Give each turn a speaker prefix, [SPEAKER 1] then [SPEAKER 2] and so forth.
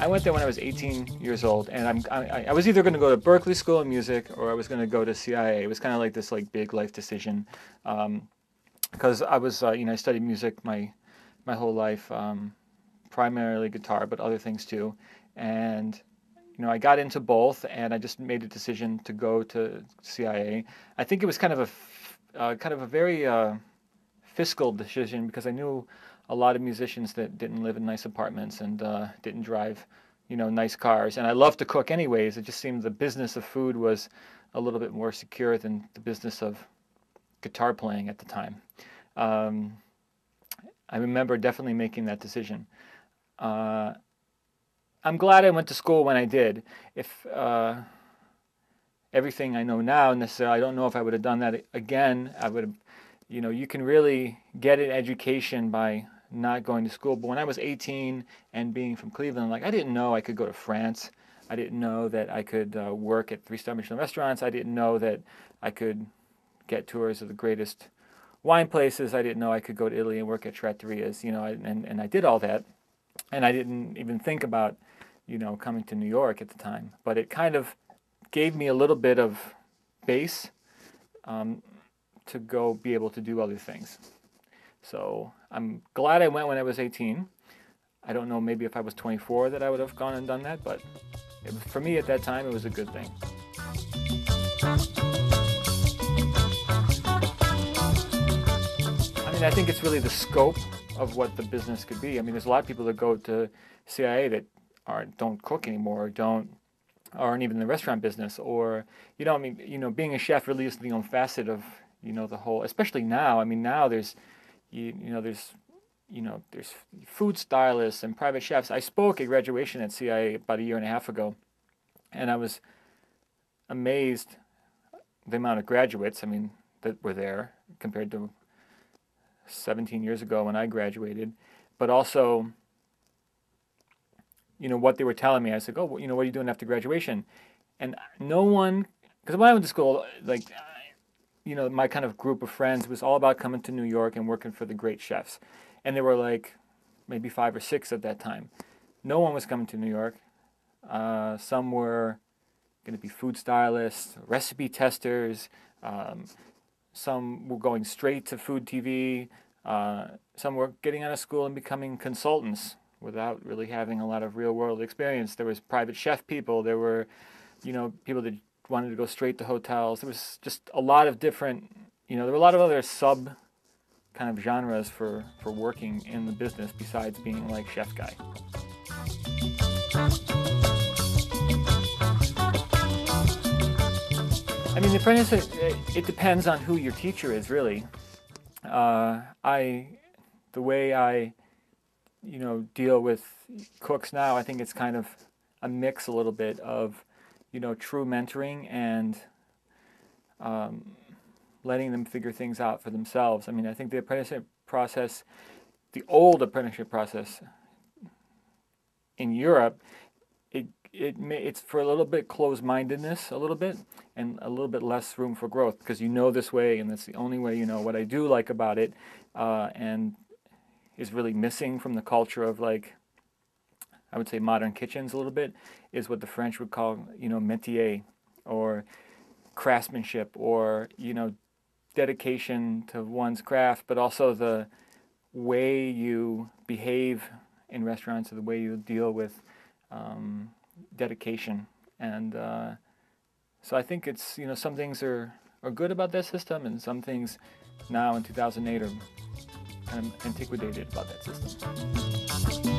[SPEAKER 1] I went there when I was 18 years old, and I was either going to go to Berklee School of Music or I was going to go to CIA. It was kind of like this like big life decision, because I was I studied music my whole life, primarily guitar, but other things too, and I got into both, and I just made a decision to go to CIA. I think it was kind of a very fiscal decision because I knew a lot of musicians that didn't live in nice apartments and didn't drive, nice cars. And I love to cook anyways. It just seemed the business of food was a little bit more secure than the business of guitar playing at the time. I remember definitely making that decision. I'm glad I went to school when I did. If everything I know now necessarily, I don't know if I would have done that again. I would have, you can really get an education by not going to school. But when I was 18 and being from Cleveland, like I didn't know I could go to France. I didn't know that I could work at 3-star Michelin restaurants. I didn't know that I could get tours of the greatest wine places. I didn't know I could go to Italy and work at trattorias, and I did all that. And I didn't even think about, coming to New York at the time. But it kind of gave me a little bit of base to go be able to do other things. So I'm glad I went when I was 18. I don't know, maybe if I was 24 that I would have gone and done that, but for me at that time, it was a good thing. I mean, I think it's really the scope of what the business could be. I mean, there's a lot of people that go to CIA that don't cook anymore, aren't even in the restaurant business, or being a chef really is the own facet of the whole. Especially now. I mean, now there's there's food stylists and private chefs. I spoke at graduation at CIA about a year and a half ago, and I was amazed the amount of graduates. I mean, that were there compared to 17 years ago when I graduated, but also, what they were telling me. I said, oh, what are you doing after graduation? And no one, because when I went to school, like, my kind of group of friends was all about coming to New York and working for the great chefs. And there were like maybe 5 or 6 at that time. No one was coming to New York. Some were going to be food stylists, recipe testers. Some were going straight to food TV. Some were getting out of school and becoming consultants without really having a lot of real world experience. There was private chef people. There were, people that wanted to go straight to hotels. There was just a lot of different, there were a lot of other sub kind of genres for working in the business besides being like chef guy. I mean, the apprentice, it depends on who your teacher is, really. The way I, deal with cooks now, I think it's kind of a mix a little bit of, true mentoring and letting them figure things out for themselves. I mean, I think the apprenticeship process, the old apprenticeship process in Europe, it's for a little bit closed-mindedness, a little bit, and a little bit less room for growth because this way, and that's the only way. What I do like about it, and is really missing from the culture of, like, I would say modern kitchens a little bit, is what the French would call, métier, or craftsmanship, or, dedication to one's craft, but also the way you behave in restaurants, or the way you deal with dedication. And so I think it's, some things are good about that system, and some things now in 2008 are kind of antiquated about that system.